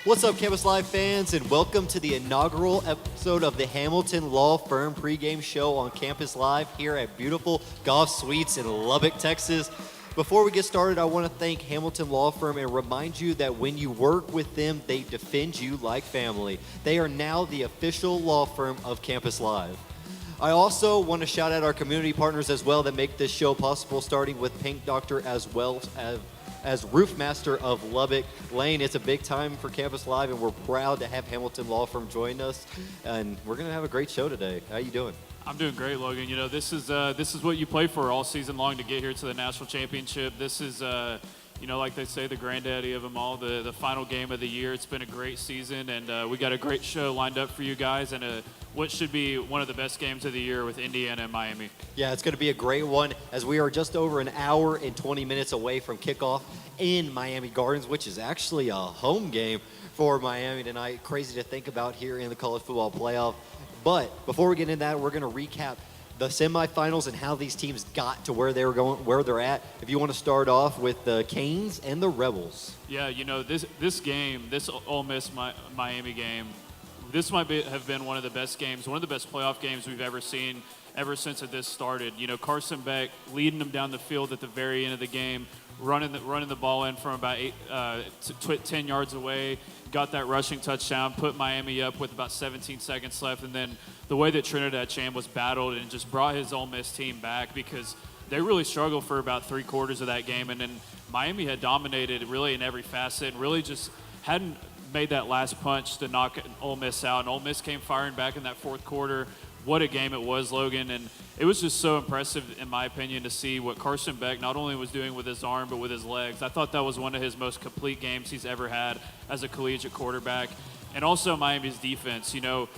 What's up, Campus Live fans, and welcome to the inaugural episode of the Hamilton Law Firm pregame show on Campus Live here at beautiful GolfSuites in Lubbock, Texas. Before we get started, I want to thank Hamilton Law Firm and remind you that when you work with them, they defend you like family. They are now the official law firm of Campus Live. I also want to shout out our community partners as well that make this show possible, starting with Pink Doctor as well as Roof Master of Lubbock Lane. It's a big time for Campus Live, and we're proud to have Hamilton Law Firm join us. And we're going to have a great show today. How you doing? I'm doing great, Logan. You know, this is what you play for all season long to get here to the national championship. This is, like they say, the granddaddy of them all, the final game of the year. It's been a great season, and we got a great show lined up for you guys, and what should be one of the best games of the year with Indiana and Miami. Yeah, it's going to be a great one, as we are just over an hour and 20 minutes away from kickoff in Miami Gardens, which is actually a home game for Miami tonight. Crazy to think about here in the college football playoff. But before we get into that, we're going to recap the semifinals and how these teams got to where they were going, where they're at. If you want to start off with the Canes and the Rebels. Yeah, you know, this game, this Ole Miss Miami game, this might have been one of the best games, one of the best playoff games we've ever seen ever since this started. You know, Carson Beck leading them down the field at the very end of the game, running the ball in from about 10 yards away, got that rushing touchdown, put Miami up with about 17 seconds left, and then the way that Trinidad Cham was battled and just brought his Ole Miss team back, because they really struggled for about 3/4 of that game, and then Miami had dominated really in every facet and really just hadn't made that last punch to knock Ole Miss out, and Ole Miss came firing back in that fourth quarter. What a game it was, Logan, and it was just so impressive, in my opinion, to see what Carson Beck not only was doing with his arm but with his legs. I thought that was one of his most complete games he's ever had as a collegiate quarterback. And also Miami's defense. You know,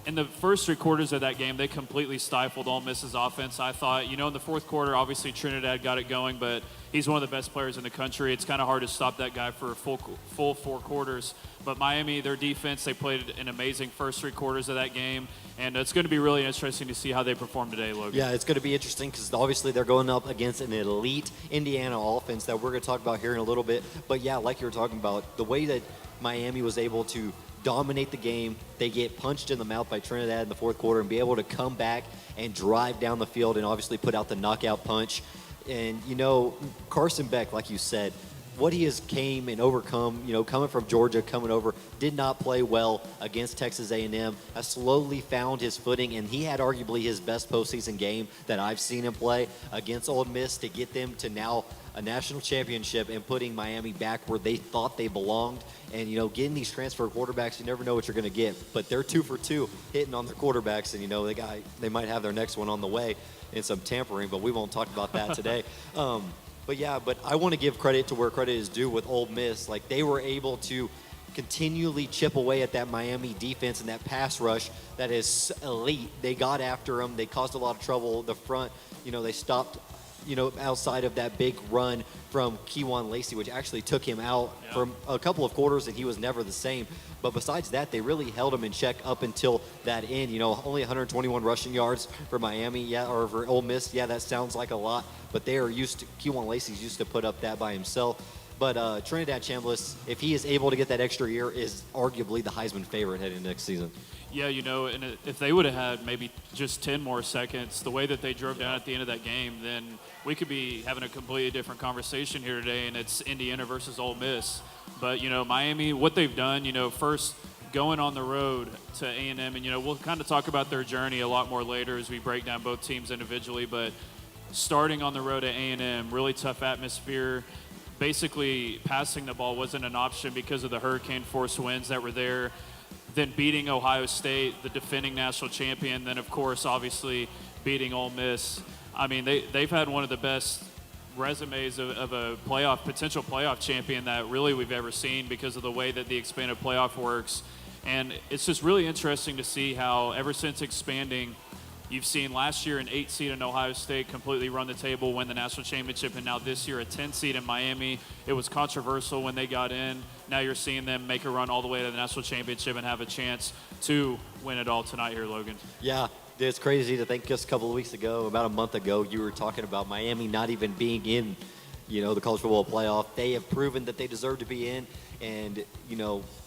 in the first 3/4 of that game, they completely stifled Ole Miss's offense. I thought, in the fourth quarter, obviously Trinidad got it going, but he's one of the best players in the country. It's kind of hard to stop that guy for a full 4 quarters. But Miami, their defense, they played an amazing first 3/4 of that game, and it's going to be really interesting to see how they perform today, Logan. Yeah, it's going to be interesting because obviously they're going up against an elite Indiana offense that we're going to talk about here in a little bit. But yeah, like you were talking about, the way that Miami was able to dominate the game, they get punched in the mouth by Trinidad in the fourth quarter and be able to come back and drive down the field and obviously put out the knockout punch. And, Carson Beck, like you said, what he has came and overcome, coming from Georgia, coming over, did not play well against Texas A&M, has slowly found his footing, and he had arguably his best postseason game that I've seen him play against Ole Miss to get them to now a national championship and putting Miami back where they thought they belonged. And, getting these transfer quarterbacks, you never know what you're going to get. But they're 2 for 2 hitting on their quarterbacks, and, they might have their next one on the way in some tampering, but we won't talk about that today. But I want to give credit to where credit is due with Ole Miss. Like, they were able to continually chip away at that Miami defense and that pass rush that is elite. They got after them. They caused a lot of trouble. The front, they stopped, outside of that big run from Kewan Lacey, which actually took him out for a couple of quarters, and he was never the same. But besides that, they really held him in check up until that end. Only 121 rushing yards for Miami, or for Ole Miss. Yeah, that sounds like a lot, but they are used to, Kewan Lacey's used to put up that by himself. But Trinidad Chambliss, if he is able to get that extra year, is arguably the Heisman favorite heading into next season. Yeah, and if they would have had maybe just 10 more seconds, the way that they drove down at the end of that game, then we could be having a completely different conversation here today, and it's Indiana versus Ole Miss. But, Miami, what they've done, first going on the road to A&M, and, we'll kind of talk about their journey a lot more later as we break down both teams individually, but starting on the road at A&M, really tough atmosphere. Basically, passing the ball wasn't an option because of the hurricane force winds that were there. Then beating Ohio State, the defending national champion. Then, of course, obviously beating Ole Miss. I mean, they've had one of the best resumes of a potential playoff champion that really we've ever seen because of the way that the expanded playoff works. And it's just really interesting to see how ever since expanding, you've seen last year an 8 seed in Ohio State completely run the table, win the national championship, and now this year a 10 seed in Miami. It was controversial when they got in. Now you're seeing them make a run all the way to the national championship and have a chance to win it all tonight here, Logan. Yeah, it's crazy to think just a couple of weeks ago, about a month ago, you were talking about Miami not even being in the college football playoff. They have proven that they deserve to be in, and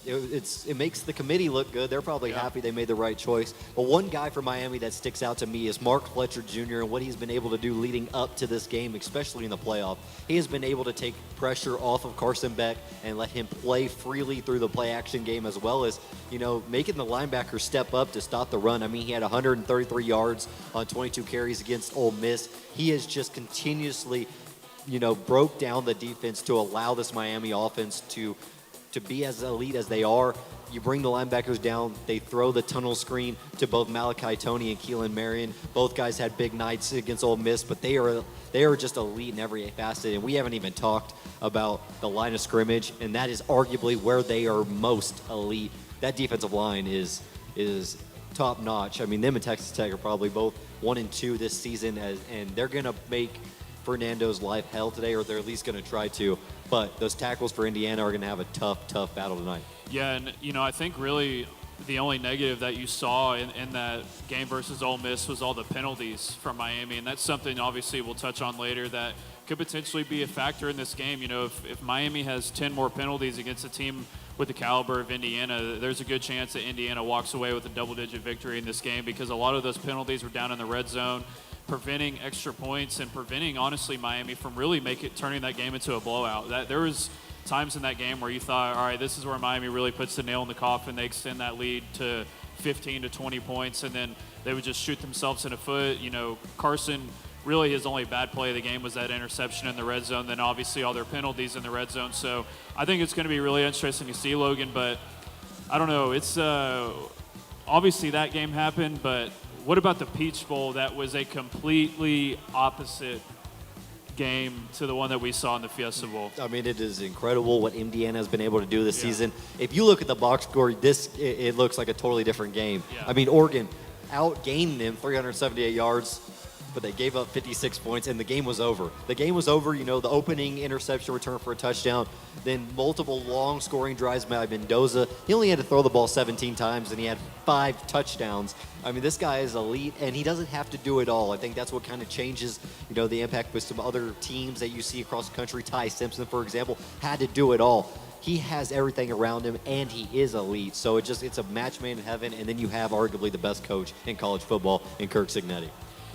it makes the committee look good. They're probably happy they made the right choice. But one guy for Miami that sticks out to me is Mark Fletcher Jr. and what he's been able to do leading up to this game, especially in the playoff. He has been able to take pressure off of Carson Beck and let him play freely through the play action game, as well as making the linebacker step up to stop the run. I mean, he had 133 yards on 22 carries against Ole Miss. He has just continuously broke down the defense to allow this Miami offense to be as elite as they are. You bring the linebackers down, they throw the tunnel screen to both Malachi Toney and Keelan Marion. Both guys had big nights against Ole Miss, but they are just elite in every facet. And we haven't even talked about the line of scrimmage, and that is arguably where they are most elite. That defensive line is top notch. I mean, them and Texas Tech are probably both 1 and 2 this season, and they're going to make Fernando's life hell today, or they're at least going to try to. But those tackles for Indiana are going to have a tough battle tonight. Yeah, and I think really the only negative that you saw in that game versus Ole Miss was all the penalties from Miami, and that's something obviously we'll touch on later that could potentially be a factor in this game. If Miami has 10 more penalties against a team with the caliber of Indiana, there's a good chance that Indiana walks away with a double-digit victory in this game, because a lot of those penalties were down in the red zone, preventing extra points and preventing, honestly, Miami from really turning that game into a blowout. There was times in that game where you thought, all right, this is where Miami really puts the nail in the coffin. They extend that lead to 15 to 20 points, and then they would just shoot themselves in the foot. Carson, really his only bad play of the game was that interception in the red zone, then obviously all their penalties in the red zone. So I think it's going to be really interesting to see, Logan, but I don't know. It's obviously that game happened, but what about the Peach Bowl? That was a completely opposite game to the one that we saw in the Fiesta Bowl. I mean, it is incredible what Indiana has been able to do this season. If you look at the box score, it looks like a totally different game. Yeah. I mean, Oregon outgained them 378 yards, but they gave up 56 points, and the game was over. The game was over, the opening interception return for a touchdown, then multiple long scoring drives by Mendoza. He only had to throw the ball 17 times, and he had 5 touchdowns. I mean, this guy is elite, and he doesn't have to do it all. I think that's what kind of changes, the impact with some other teams that you see across the country. Ty Simpson, for example, had to do it all. He has everything around him, and he is elite. So it's a match made in heaven, and then you have arguably the best coach in college football in Kirk Cignetti.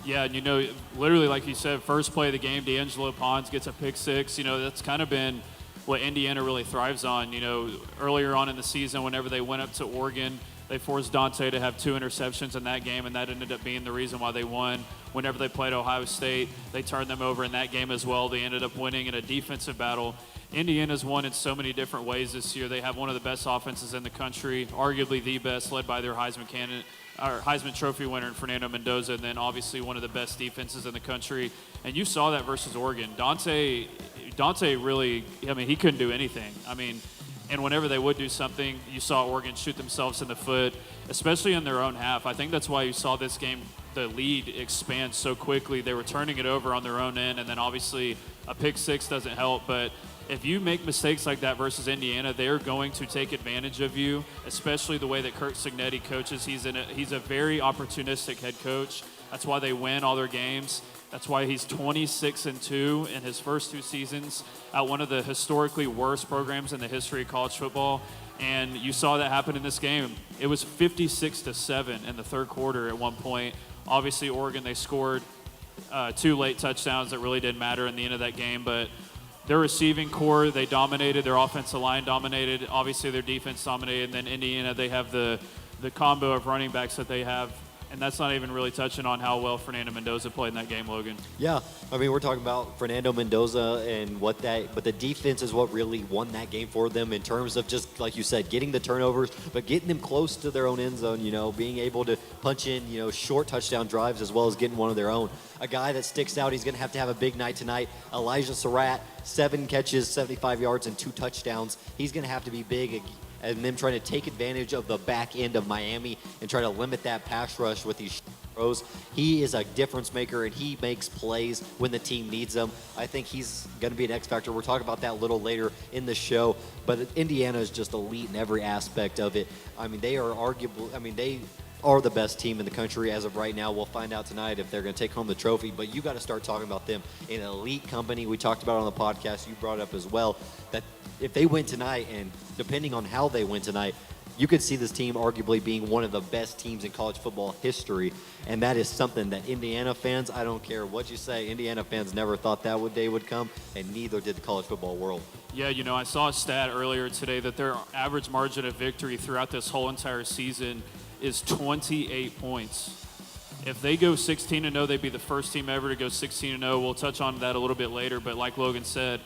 Yeah, and literally like you said, first play of the game, D'Angelo Pons gets a pick six. That's kind of been what Indiana really thrives on. Earlier on in the season, whenever they went up to Oregon, they forced Dante to have 2 interceptions in that game, and that ended up being the reason why they won. Whenever they played Ohio State, they turned them over in that game as well. They ended up winning in a defensive battle. Indiana's won in so many different ways this year. They have one of the best offenses in the country, arguably the best, led by their Heisman candidate, our Heisman Trophy winner in Fernando Mendoza, and then obviously one of the best defenses in the country. And you saw that versus Oregon. Dante really, he couldn't do anything. And whenever they would do something, you saw Oregon shoot themselves in the foot, especially in their own half. I think that's why you saw this game, the lead expand so quickly. They were turning it over on their own end, and then obviously a pick six doesn't help. But if you make mistakes like that versus Indiana, they're going to take advantage of you, especially the way that Kirk Cignetti coaches. He's a very opportunistic head coach. That's why they win all their games. That's why he's 26-2 in his first 2 seasons at one of the historically worst programs in the history of college football. And you saw that happen in this game. It was 56-7 in the third quarter at one point. Obviously, Oregon, they scored 2 late touchdowns that really didn't matter in the end of that game. But their receiving core, they dominated. Their offensive line dominated. Obviously, their defense dominated. And then Indiana, they have the combo of running backs that they have. And that's not even really touching on how well Fernando Mendoza played in that game, Logan. Yeah, we're talking about Fernando Mendoza and but the defense is what really won that game for them in terms of just, like you said, getting the turnovers, but getting them close to their own end zone, being able to punch in, short touchdown drives as well as getting one of their own. A guy that sticks out, he's going to have a big night tonight, Elijah Surratt, 7 catches, 75 yards, and 2 touchdowns. He's going to have to be big, and them trying to take advantage of the back end of Miami and try to limit that pass rush with these throws. He is a difference maker, and he makes plays when the team needs them. I think he's going to be an X factor. We'll talk about that a little later in the show, but Indiana is just elite in every aspect of it. They are arguable. are the best team in the country as of right now. We'll find out tonight if they're going to take home the trophy, but you got to start talking about them in an elite company. We talked about it on the podcast, you brought it up as well, that if they win tonight, and depending on how they win tonight, you could see this team arguably being one of the best teams in college football history, and that is something that Indiana fans, I don't care what you say, Indiana fans never thought that day would come, and neither did the college football world. Yeah, I saw a stat earlier today that their average margin of victory throughout this whole entire season is 28 points. If they go 16-0, they'd be the first team ever to go 16-0. We'll touch on that a little bit later, but like Logan said,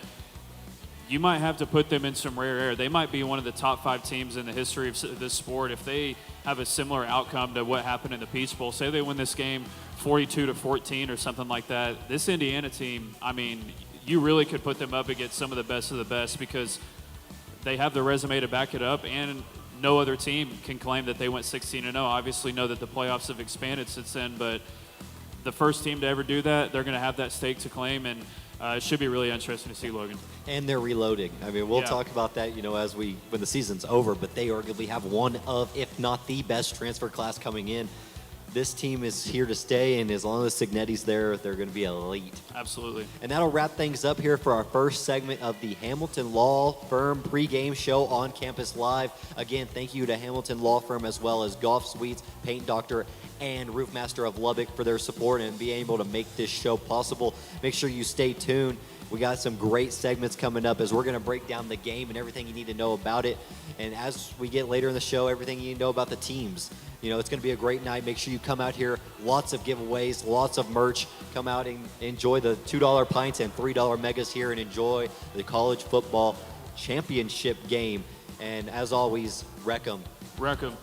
you might have to put them in some rare air. They might be one of the top 5 teams in the history of this sport. If they have a similar outcome to what happened in the Peach Bowl, say they win this game 42-14 or something like that, this Indiana team, I mean, you really could put them up against some of the best because they have the resume to back it up, and no other team can claim that they went 16-0. Obviously know that the playoffs have expanded since then, but the first team to ever do that, they're going to have that stake to claim, and it should be really interesting to see, Logan. And they're reloading. I mean, we'll talk about that, when the season's over, but they arguably have one of, if not the best transfer class coming in. This team is here to stay, and as long as Signetti's there, they're going to be elite. Absolutely. And that'll wrap things up here for our first segment of the Hamilton Law Firm pregame show on Campus Live. Again, thank you to Hamilton Law Firm as well as GolfSuites, Paint Doctor, and Roof Master of Lubbock for their support and being able to make this show possible. Make sure you stay tuned. We got some great segments coming up as we're going to break down the game and everything you need to know about it. And as we get later in the show, everything you need to know about the teams. It's going to be a great night. Make sure you come out here. Lots of giveaways, lots of merch. Come out and enjoy the $2 pints and $3 megas here and enjoy the college football championship game. And as always, wreck 'em. Wreck 'em.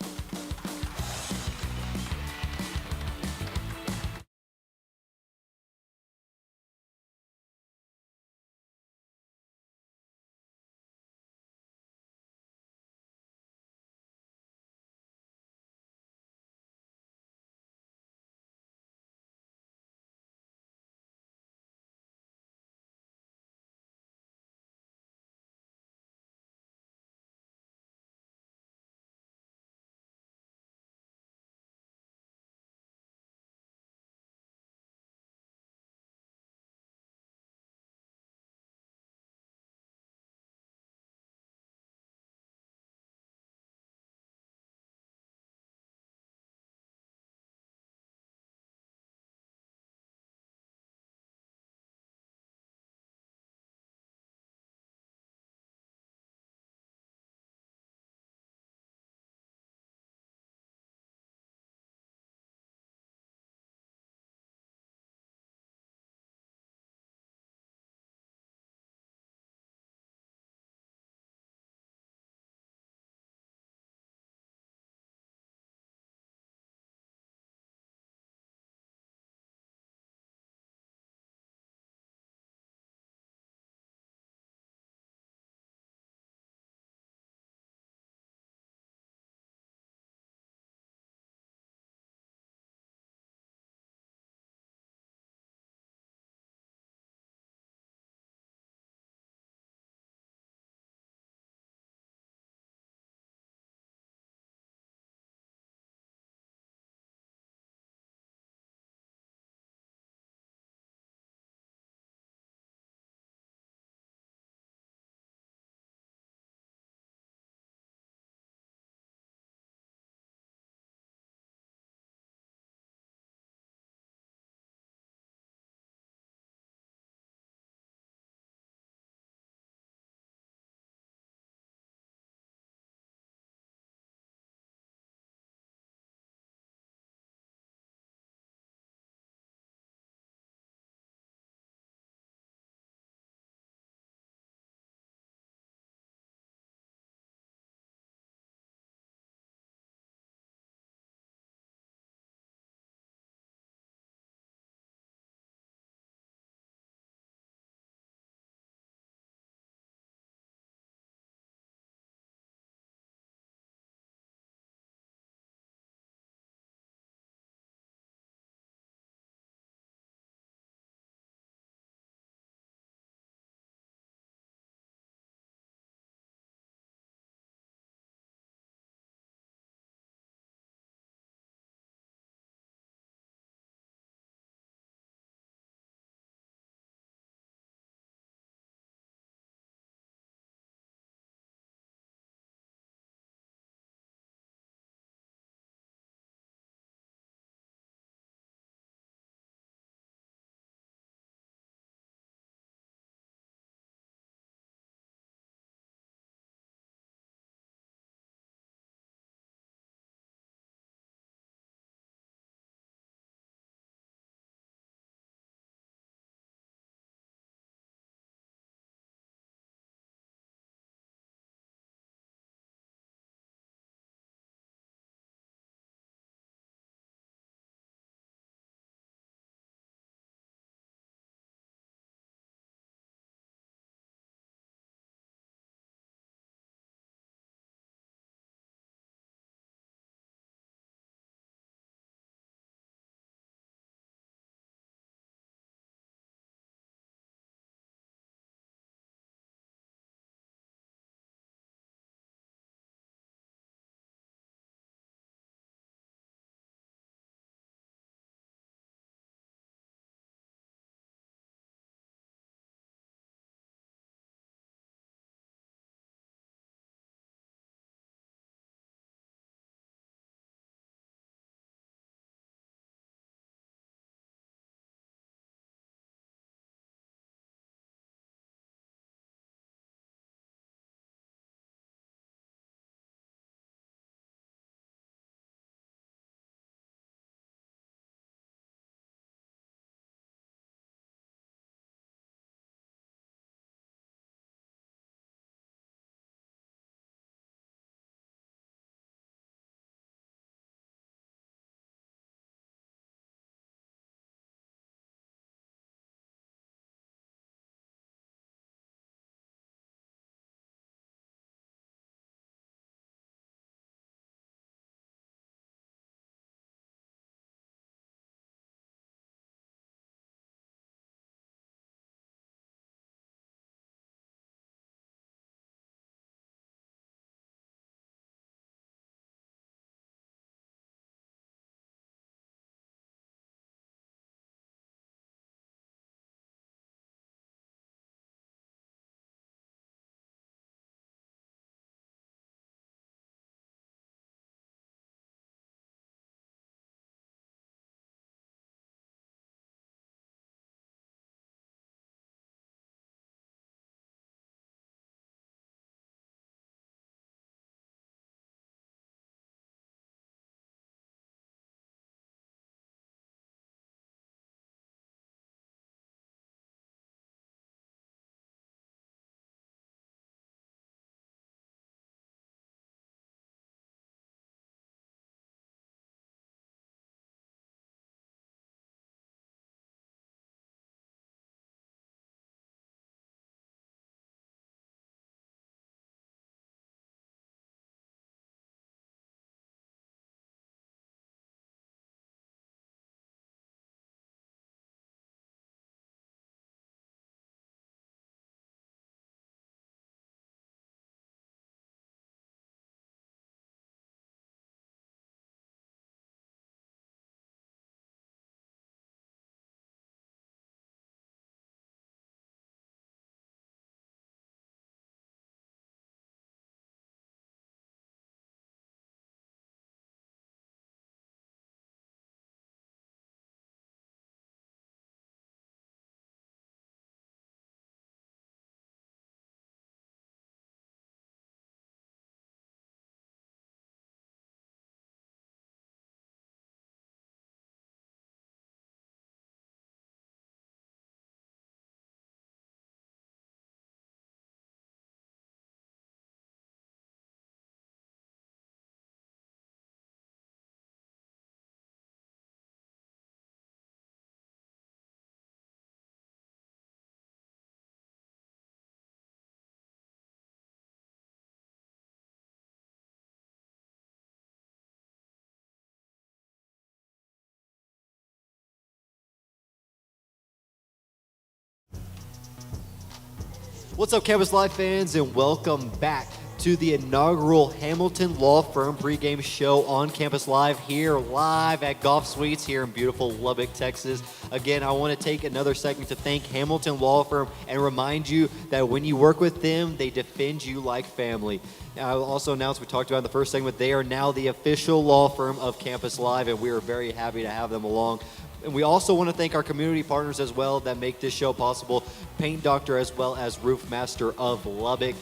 What's up, Campus Live fans, and welcome back to the inaugural Hamilton Law Firm pregame show on Campus Live here live at GolfSuites here in beautiful Lubbock, Texas. Again, I want to take another second to thank Hamilton Law Firm and remind you that when you work with them, they defend you like family. Now, I'll also announce, we talked about in the first segment, they are now the official law firm of Campus Live, and we are very happy to have them along. And we also want to thank our community partners as well that make this show possible, Paint Doctor as well as Roof Master of Lubbock.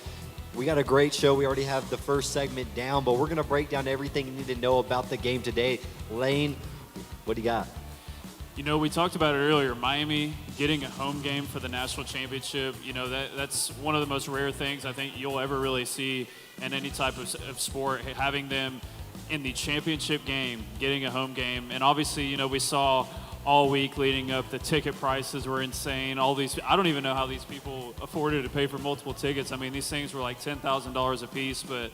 We got a great show. We already have the first segment down, but we're going to break down everything you need to know about the game today. Lane, what do you got? You know, we talked about it earlier, Miami getting a home game for the national championship. You know, that's one of the most rare things I think you'll ever really see in any type of sport, having them in the championship game, getting a home game. And obviously, you know, we saw all week leading up, the ticket prices were insane. All these, I don't even know how these people afforded to pay for multiple tickets. I mean, these things were like $10,000 a piece, but,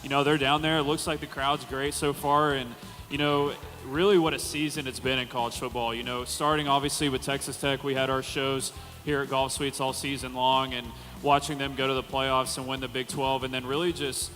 you know, they're down there. It looks like the crowd's great so far. And, you know, really what a season it's been in college football. You know, starting obviously with Texas Tech, we had our shows here at GolfSuites all season long, and watching them go to the playoffs and win the Big 12, and then really just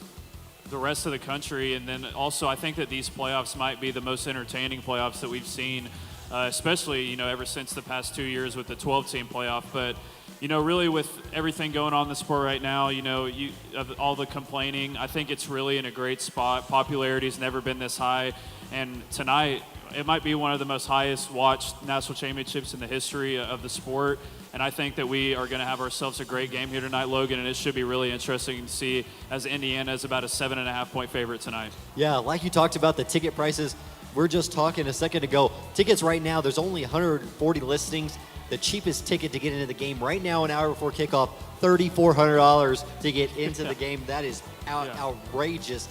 the rest of the country. And then also I think that these playoffs might be the most entertaining playoffs that we've seen, especially, you know, ever since the past 2 years with the 12-team playoff. But, you know, really with everything going on in the sport right now, you know, of all the complaining, I think it's really in a great spot. Popularity's never been this high. And tonight, it might be one of the most highest watched national championships in the history of the sport. And I think that we are going to have ourselves a great game here tonight, Logan, and it should be really interesting to see, as Indiana is about a 7.5-point favorite tonight. Yeah, like you talked about the ticket prices, we're just talking a second ago. Tickets right now, there's only 140 listings. The cheapest ticket to get into the game right now, an hour before kickoff, $3,400 to get into the game. That is outrageous.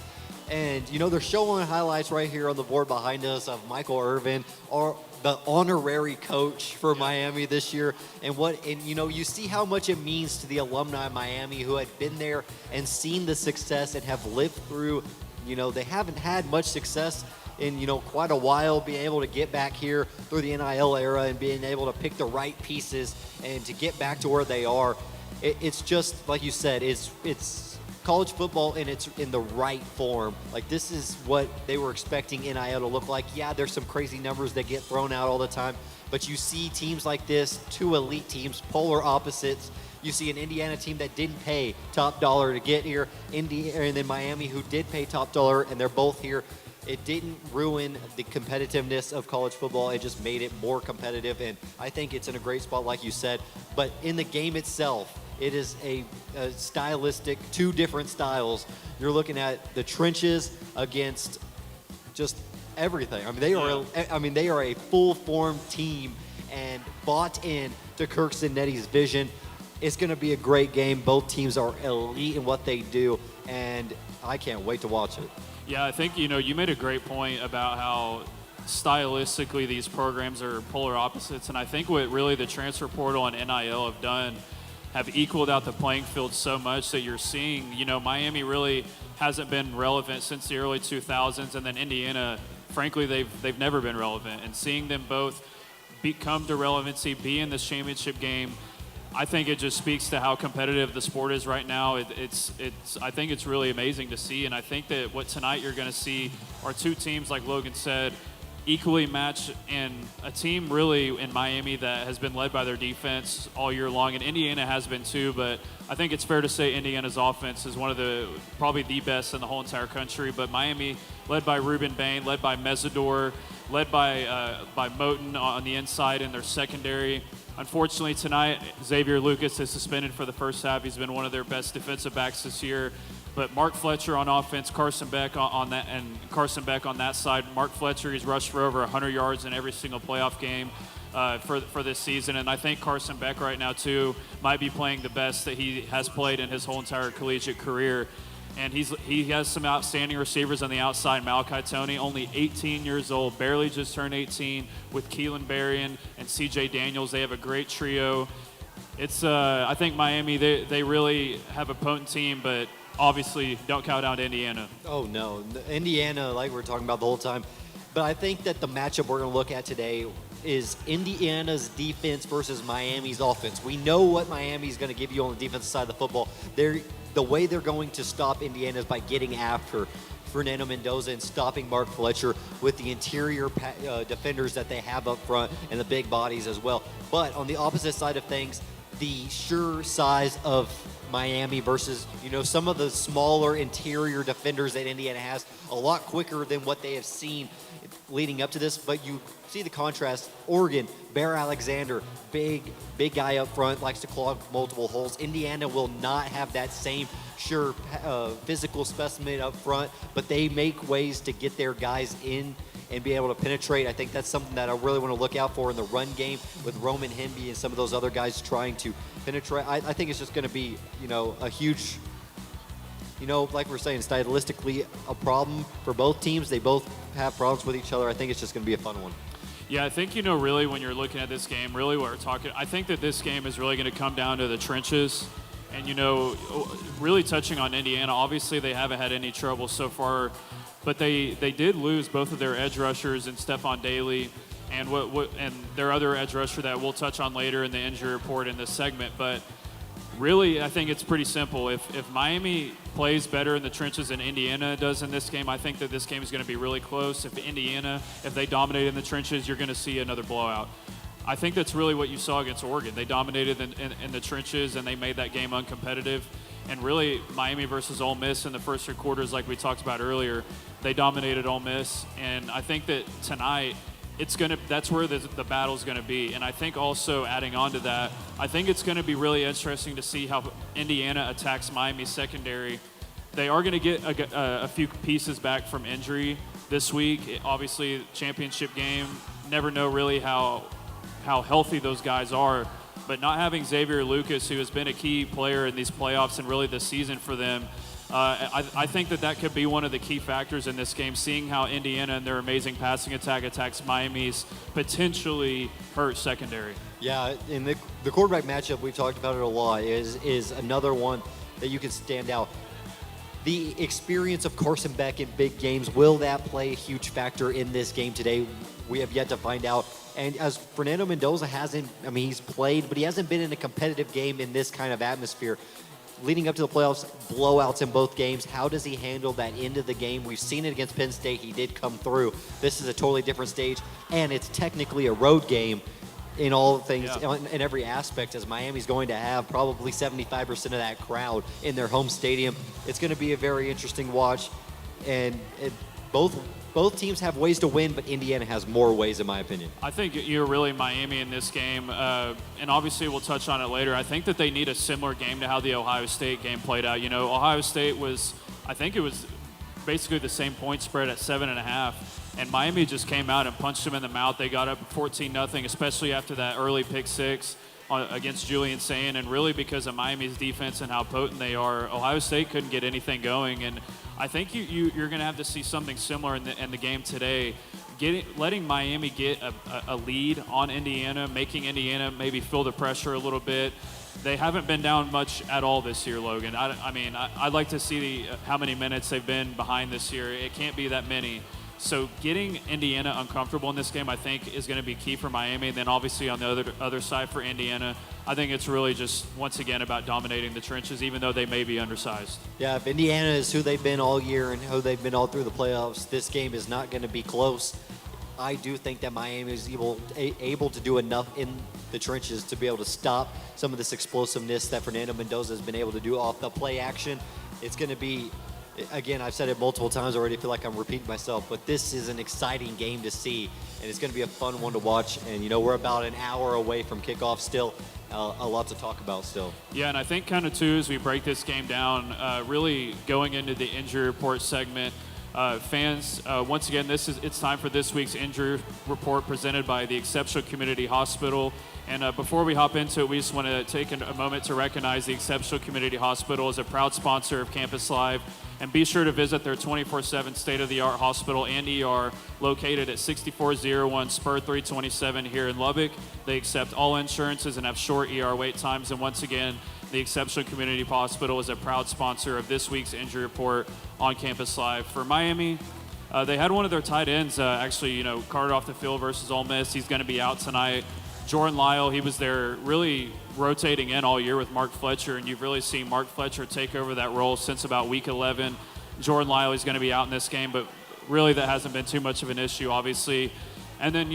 And, you know, they're showing highlights right here on the board behind us of Michael Irvin, or the honorary coach for Miami this year. And you know, you see how much it means to the alumni of Miami who had been there and seen the success and have lived through, you know, they haven't had much success in, you know, quite a while, being able to get back here through the NIL era and being able to pick the right pieces and to get back to where they are. It's just, like you said, it's college football and it's in the right form. Like, this is what they were expecting NIL to look like. Yeah, there's some crazy numbers that get thrown out all the time, but you see teams like this, two elite teams, polar opposites. You see an Indiana team that didn't pay top dollar to get here, and then Miami, who did pay top dollar, and they're both here. It didn't ruin the competitiveness of college football. It just made it more competitive, and I think it's in a great spot, like you said. But in the game itself, it is a stylistic, two different styles. You're looking at the trenches against just everything. I mean, they are a full-formed team and bought in to Kirk Cinnetti's vision. It's going to be a great game. Both teams are elite in what they do, and I can't wait to watch it. Yeah, I think, you know, you made a great point about how stylistically these programs are polar opposites, and I think what really the transfer portal and NIL have done have equaled out the playing field so much that you're seeing, you know, Miami really hasn't been relevant since the early 2000s, and then Indiana, frankly, they've never been relevant. And seeing them both come to relevancy, be in this championship game, I think it just speaks to how competitive the sport is right now. I think it's really amazing to see, and I think that what tonight you're going to see are two teams, like Logan said, equally matched, and a team really in Miami that has been led by their defense all year long, and Indiana has been too, but I think it's fair to say Indiana's offense is one of probably the best in the whole entire country. But Miami, led by Ruben Bain, led by Mesidor, led by Moten on the inside in their secondary. Unfortunately tonight, Xavier Lucas is suspended for the first half. He's been one of their best defensive backs this year. But Mark Fletcher on offense, Carson Beck on that side. Mark Fletcher, he's rushed for over 100 yards in every single playoff game for this season. And I think Carson Beck right now, too, might be playing the best that he has played in his whole entire collegiate career. And he has some outstanding receivers on the outside. Malachi Toney, only 18 years old, barely just turned 18, with Keelan Berrien and C.J. Daniels. They have a great trio. It's I think Miami, they really have a potent team, but obviously don't count out Indiana. Oh, no. Indiana, like we're talking about the whole time. But I think that the matchup we're going to look at today, is Indiana's defense versus Miami's offense. We know what Miami's going to give you on the defensive side of the football. The way they're going to stop Indiana is by getting after Fernando Mendoza and stopping Mark Fletcher with the interior defenders that they have up front and the big bodies as well. But on the opposite side of things, the sure size of Miami versus, some of the smaller interior defenders that Indiana has, a lot quicker than what they have seen leading up to this. But you see the contrast. Oregon, Bear Alexander, big guy up front, likes to clog multiple holes. Indiana will not have that same sure physical specimen up front, but they make ways to get their guys in and be able to penetrate. I think that's something that I really want to look out for in the run game with Roman Hemby and some of those other guys trying to penetrate. I think it's just going to be, a huge, like we're saying, stylistically a problem for both teams. They both have problems with each other. I think it's just going to be a fun one. Yeah, I think, really when you're looking at this game, really what we're talking, I think that this game is really going to come down to the trenches. And, really touching on Indiana, obviously they haven't had any trouble so far, but they did lose both of their edge rushers in Stephon Daly and and their other edge rusher that we'll touch on later in the injury report in this segment. But really, I think it's pretty simple. If Miami plays better in the trenches than Indiana does in this game, I think that this game is going to be really close. If they dominate in the trenches, you're going to see another blowout. I think that's really what you saw against Oregon. They dominated in the trenches, and they made that game uncompetitive. And really, Miami versus Ole Miss in the first 3 quarters, like we talked about earlier, they dominated Ole Miss. And I think that tonight, that's where the battle's going to be. And I think also adding on to that, I think it's going to be really interesting to see how Indiana attacks Miami's secondary. They are going to get a few pieces back from injury this week. Obviously, championship game, never know really how healthy those guys are. But not having Xavier Lucas, who has been a key player in these playoffs and really this season for them, I think that could be one of the key factors in this game, seeing how Indiana and their amazing passing attack attacks Miami's potentially hurt secondary. Yeah, and the quarterback matchup, we've talked about it a lot, is another one that you can stand out. The experience of Carson Beck in big games, will that play a huge factor in this game today? We have yet to find out. And as Fernando Mendoza he's played, but he hasn't been in a competitive game in this kind of atmosphere. Leading up to the playoffs, blowouts in both games. How does he handle that end of the game? We've seen it against Penn State. He did come through. This is a totally different stage, and it's technically a road game in all things, in every aspect, as Miami's going to have probably 75% of that crowd in their home stadium. It's going to be a very interesting watch, and both teams have ways to win, but Indiana has more ways, in my opinion. I think you're really Miami in this game, and obviously we'll touch on it later. I think that they need a similar game to how the Ohio State game played out. Ohio State I think it was basically the same point spread at 7.5, and Miami just came out and punched them in the mouth. They got up 14-0, especially after that early pick six against Julian Sayin, and really because of Miami's defense and how potent they are, Ohio State couldn't get anything going. And I think you're going to have to see something similar in the game today, letting Miami get a lead on Indiana, making Indiana maybe feel the pressure a little bit. They haven't been down much at all this year, Logan. I'd like to see how many minutes they've been behind this year. It can't be that many. So getting Indiana uncomfortable in this game, I think, is going to be key for Miami. And then obviously on the other side for Indiana, I think it's really just, once again, about dominating the trenches, even though they may be undersized. Yeah, if Indiana is who they've been all year and who they've been all through the playoffs, this game is not going to be close. I do think that Miami is able to do enough in the trenches to be able to stop some of this explosiveness that Fernando Mendoza has been able to do off the play action. It's going to be, again, I've said it multiple times already. I feel like I'm repeating myself, but this is an exciting game to see, and it's going to be a fun one to watch. And, we're about an hour away from kickoff still. A lot to talk about still. Yeah, and I think kind of, too, as we break this game down, really going into the injury report segment, fans, once again, it's time for this week's injury report presented by the Exceptional Community Hospital. And before we hop into it, we just want to take a moment to recognize the Exceptional Community Hospital as a proud sponsor of Campus Live. And be sure to visit their 24/7 state-of-the-art hospital and ER located at 6401 Spur 327 here in Lubbock. They accept all insurances and have short ER wait times. And once again, the Exceptional Community Hospital is a proud sponsor of this week's injury report on Campus Live. For Miami, They had one of their tight ends actually, carted off the field versus Ole Miss. He's going to be out tonight. Jordan Lyle, he was there really rotating in all year with Mark Fletcher, and you've really seen Mark Fletcher take over that role since about week 11. Jordan Lyle is going to be out in this game, but really that hasn't been too much of an issue, obviously. And then,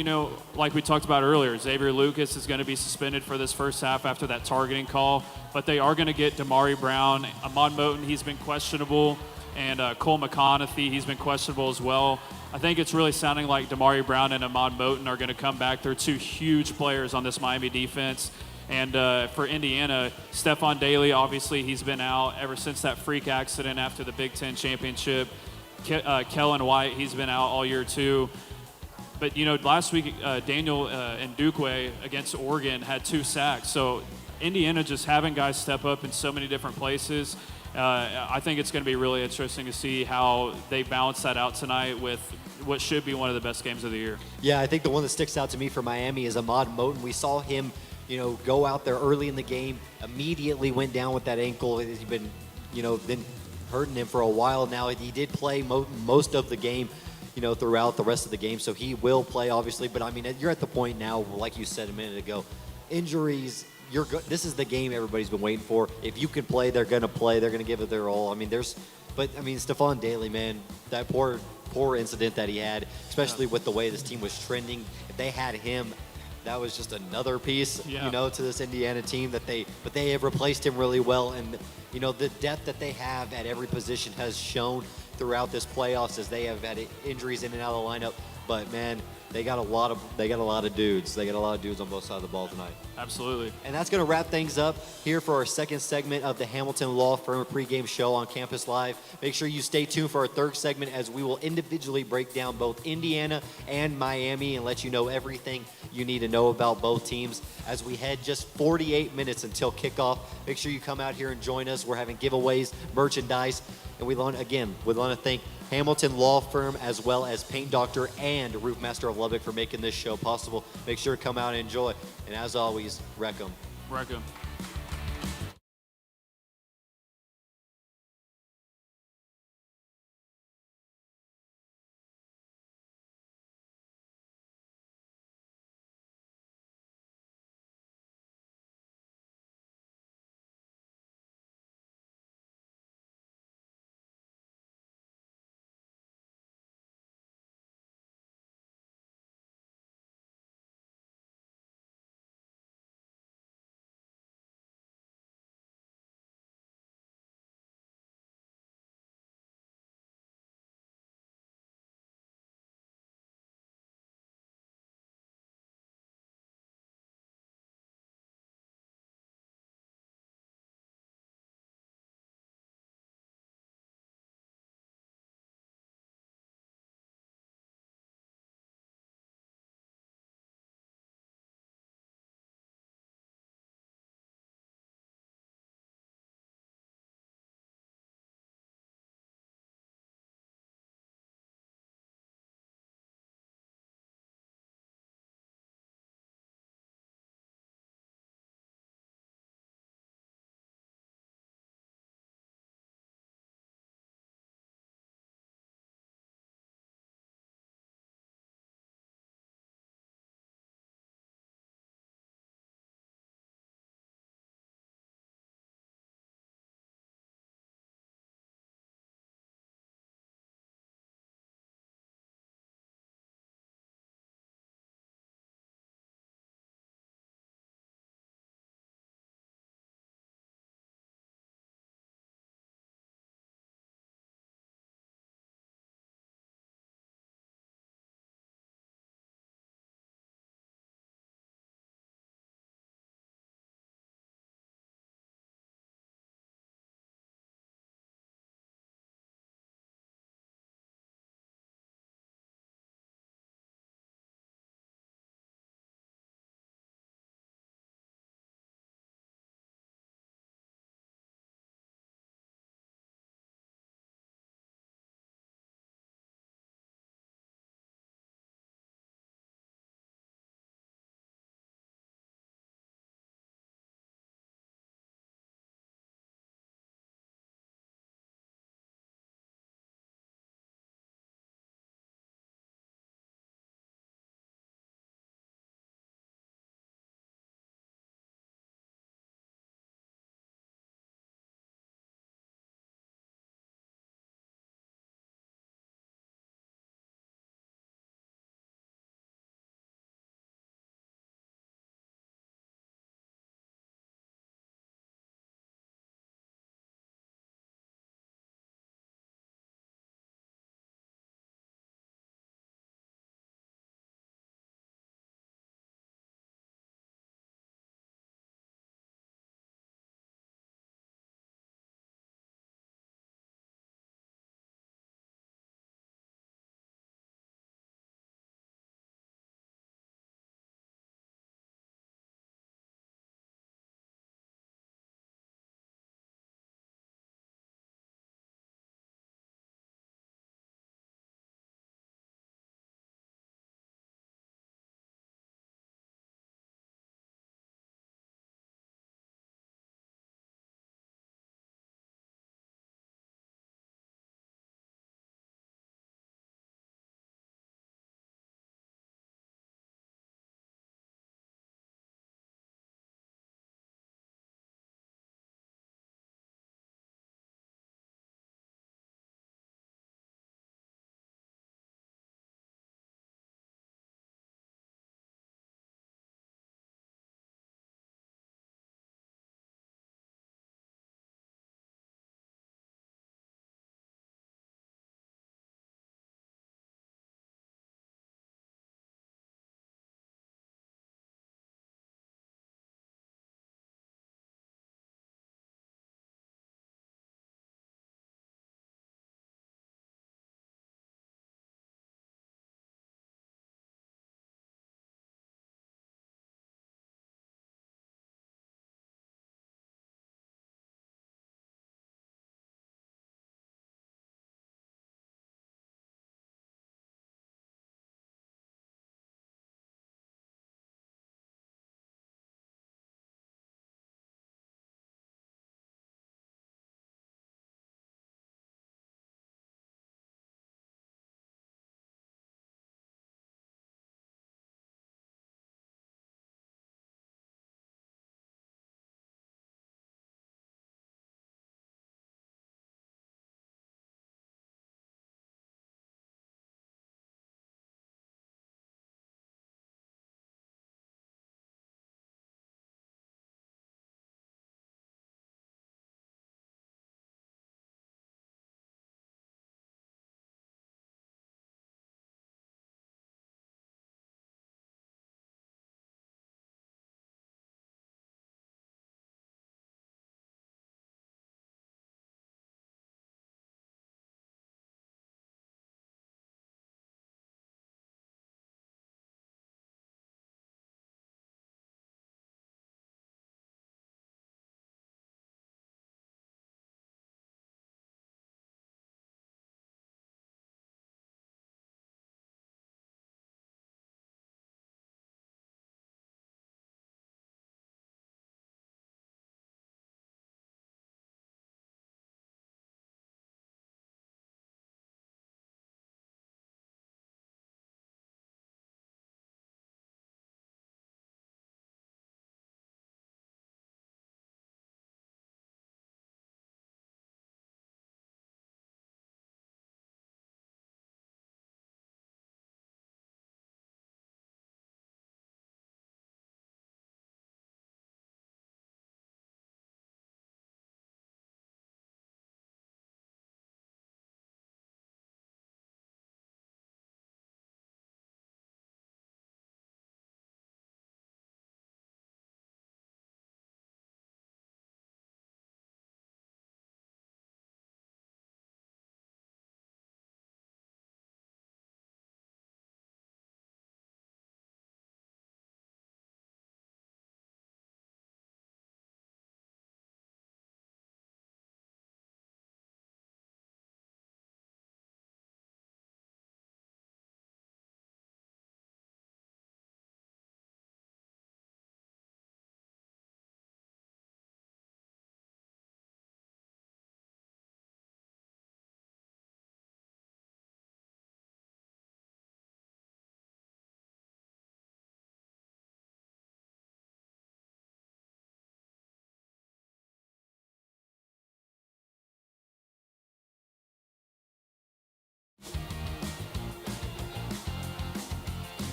like we talked about earlier, Xavier Lucas is going to be suspended for this first half after that targeting call, but they are going to get Damari Brown. Ahmad Moten, he's been questionable, and Cole McConaughey, he's been questionable as well. I think it's really sounding like Damari Brown and Ahmad Moten are going to come back. They're two huge players on this Miami defense. And for Indiana, Stephon Daly, obviously, he's been out ever since that freak accident after the Big Ten championship. Kellen White, he's been out all year too. But, last week, Daniel Ndukwe against Oregon had 2 sacks. So Indiana just having guys step up in so many different places. I think it's going to be really interesting to see how they balance that out tonight with what should be one of the best games of the year. Yeah, I think the one that sticks out to me for Miami is Ahmad Moten. We saw him, go out there early in the game, immediately went down with that ankle. He's been, been hurting him for a while now. He did play most of the game, throughout the rest of the game, so he will play, obviously. But, I mean, you're at the point now, like you said a minute ago, injuries, this is the game everybody's been waiting for. If you can play, they're going to play. They're going to give it their all. I mean, Stephon Daly, man, that poor incident that he had, especially with the way this team was trending. If they had him, that was just another piece, to this Indiana team but they have replaced him really well. And, the depth that they have at every position has shown throughout this playoffs as they have had injuries in and out of the lineup. But, man, they got a lot of dudes. They got a lot of dudes on both sides of the ball tonight. Absolutely. And that's going to wrap things up here for our second segment of the Hamilton Law Firm pregame show on Campus Live. Make sure you stay tuned for our third segment as we will individually break down both Indiana and Miami and let you know everything you need to know about both teams as we head just 48 minutes until kickoff. Make sure you come out here and join us. We're having giveaways, merchandise, and we want to thank Hamilton Law Firm as well as Paint Doctor and Roof Master of Lubbock for making this show possible. Make sure to come out and enjoy. And as always, wreck 'em. Wreck 'em.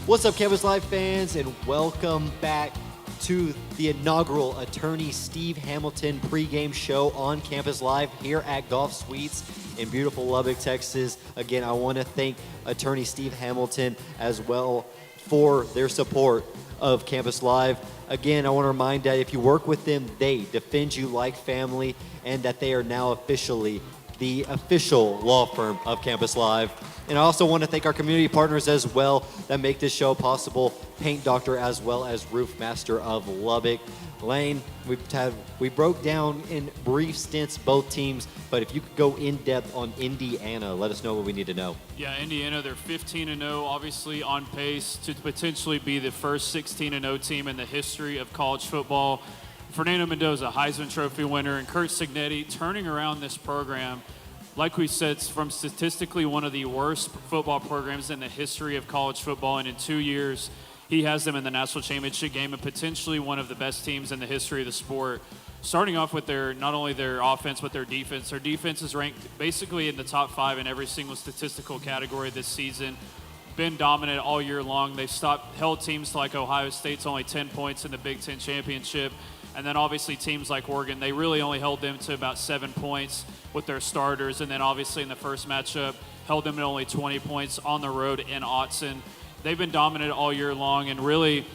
What's up, Campus Live fans, and welcome back to the inaugural Attorney Steve Hamilton pregame show on Campus Live here at GolfSuites in beautiful Lubbock, Texas. Again, I want to thank Attorney Steve Hamilton as well for their support of Campus Live. Again, I want to remind that if you work with them, they defend you like family, and that they are now officially the official law firm of Campus Live. And I also want to thank our community partners as well that make this show possible. Paint Doctor as well as Roof Master of Lubbock. Lane, we broke down in brief stints both teams, but if you could go in depth on Indiana, let us know what we need to know. Yeah, Indiana, they're 15-0, obviously on pace to potentially be the first 16-0 team in the history of college football. Fernando Mendoza, Heisman Trophy winner, and Curt Cignetti turning around this program. Like we said, it's from statistically one of the worst football programs in the history of college football, and in 2 years, he has them in the national championship game and potentially one of the best teams in the history of the sport. Starting off with not only their offense, but their defense. Their defense is ranked basically in the top 5 in every single statistical category this season. Been dominant all year long. They've held teams like Ohio State's only 10 points in the Big Ten championship. And then obviously teams like Oregon, they really only held them to about 7 points with their starters. And then obviously in the first matchup, held them at only 20 points on the road in Autzen. They've been dominant all year long, and really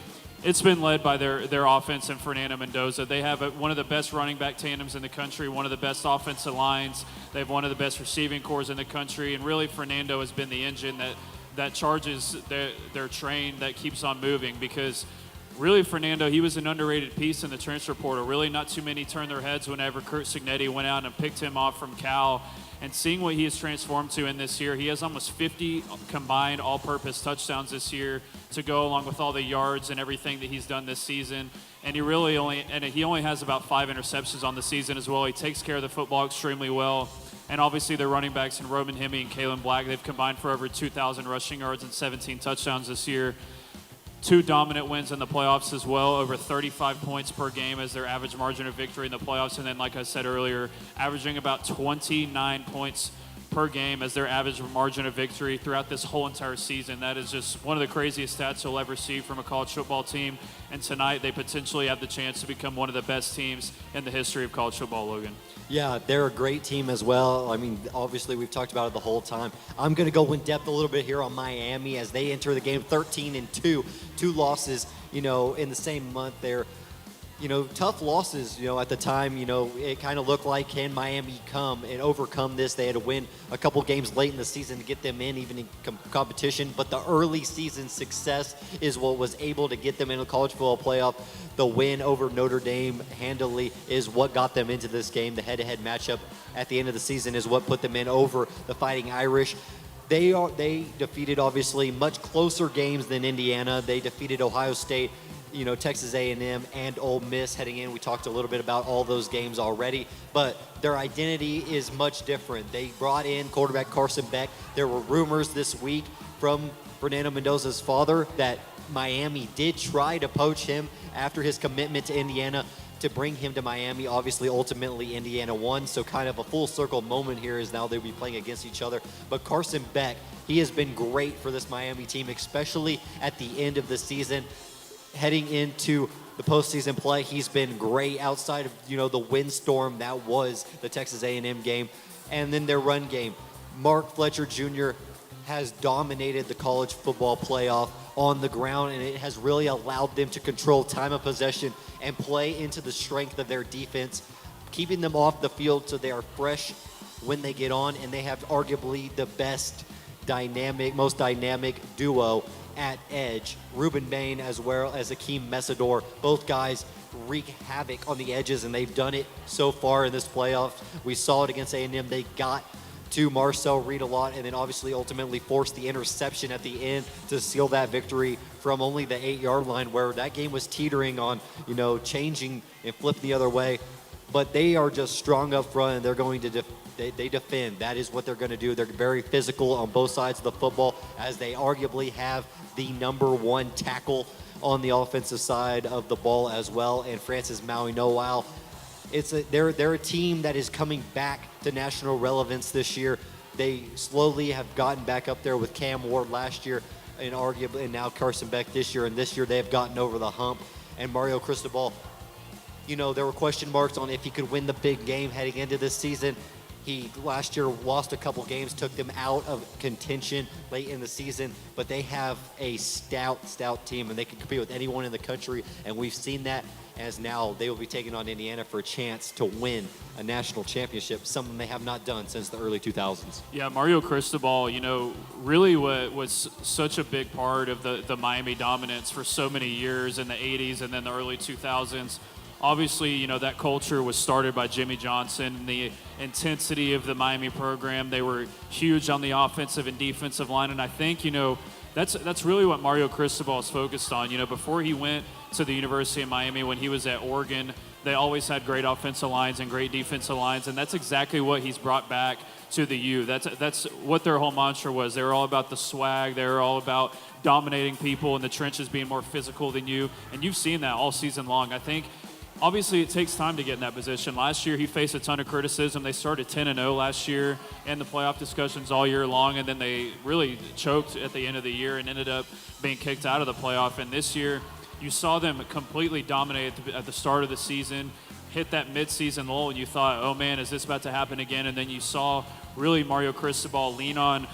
it's been led by their offense and Fernando Mendoza. They have one of the best running back tandems in the country, one of the best offensive lines. They have one of the best receiving corps in the country, and really Fernando has been the engine that charges their train that keeps on moving, because really, Fernando, he was an underrated piece in the transfer portal. Really not too many turned their heads whenever Curt Cignetti went out and picked him off from Cal. And seeing what he has transformed to in this year, he has almost 50 combined all-purpose touchdowns this year to go along with all the yards and everything that he's done this season. And he only has about 5 interceptions on the season as well. He takes care of the football extremely well. And obviously their running backs in Roman Hemme and Kalen Black, they've combined for over 2,000 rushing yards and 17 touchdowns this year. 2 dominant wins in the playoffs as well, over 35 points per game as their average margin of victory in the playoffs. And then, like I said earlier, averaging about 29 points per game as their average margin of victory throughout this whole entire season. That is just one of the craziest stats you'll ever see from a college football team. And tonight, they potentially have the chance to become one of the best teams in the history of college football, Logan. Yeah, they're a great team as well. I mean, obviously, we've talked about it the whole time. I'm going to go in depth a little bit here on Miami as they enter the game 13-2. 2 losses, in the same month. They're, tough losses, at the time. It kind of looked like, can Miami come and overcome this? They had to win a couple games late in the season to get them in, even in competition. But the early season success is what was able to get them in the college football playoff. The win over Notre Dame handily is what got them into this game. The head-to-head matchup at the end of the season is what put them in over the Fighting Irish. They defeated, obviously, much closer games than Indiana. They defeated Ohio State, Texas A&M, and Ole Miss heading in. We talked a little bit about all those games already, but their identity is much different. They brought in quarterback Carson Beck. There were rumors this week from Fernando Mendoza's father that Miami did try to poach him after his commitment to Indiana to bring him to Miami. Obviously, ultimately, Indiana won, so kind of a full circle moment here is now they'll be playing against each other. But Carson Beck, he has been great for this Miami team, especially at the end of the season. Heading into the postseason play, he's been great outside of, the windstorm that was the Texas A&M game. And then their run game. Mark Fletcher Jr. has dominated the college football playoff on the ground, and it has really allowed them to control time of possession and play into the strength of their defense, keeping them off the field so they are fresh when they get on, and they have arguably the most dynamic duo at edge. Ruben Bain as well as Akeem Mesidor, both guys wreak havoc on the edges, and they've done it so far in this playoff. We saw it against A&M. They got to Marcel Reed a lot, and then obviously ultimately forced the interception at the end to seal that victory from only the 8-yard line, where that game was teetering on, changing and flipping the other way. But they are just strong up front, and they're going to they defend. That is what they're going to do. They're very physical on both sides of the football, as they arguably have the number 1 tackle on the offensive side of the ball as well, and Francis Maui Noel. They're a team that is coming back to national relevance this year. They slowly have gotten back up there with Cam Ward last year. and arguably, and now Carson Beck this year, and this year they have gotten over the hump. And Mario Cristobal, there were question marks on if he could win the big game heading into this season. He last year lost a couple games, took them out of contention late in the season, but they have a stout team, and they can compete with anyone in the country, and we've seen that as now they will be taking on Indiana for a chance to win a national championship, something they have not done since the early 2000s. Yeah, Mario Cristobal, really was such a big part of the Miami dominance for so many years in the 80s and then the early 2000s. Obviously, that culture was started by Jimmy Johnson and the intensity of the Miami program. They were huge on the offensive and defensive line, and I think, that's really what Mario Cristobal is focused on. Before he went to the University of Miami, when he was at Oregon, they always had great offensive lines and great defensive lines, and that's exactly what he's brought back to the U. That's what their whole mantra was. They were all about the swag. They were all about dominating people in the trenches, being more physical than you, and you've seen that all season long. I think obviously it takes time to get in that position. Last year he faced a ton of criticism. They started 10-0 last year in the playoff discussions all year long, and then they really choked at the end of the year and ended up being kicked out of the playoff. And this year you saw them completely dominate at the start of the season, hit that midseason lull, and you thought, oh man, is this about to happen again? And then you saw really Mario Cristobal lean on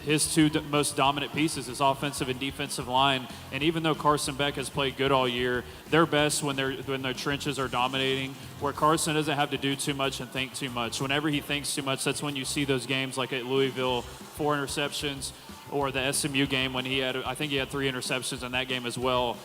his two most dominant pieces, his offensive and defensive line. And even though Carson Beck has played good all year, they're best when their trenches are dominating, where Carson doesn't have to do too much and think too much. Whenever he thinks too much, that's when you see those games like at Louisville, 4 interceptions, or the SMU game when I think he had 3 interceptions in that game as well.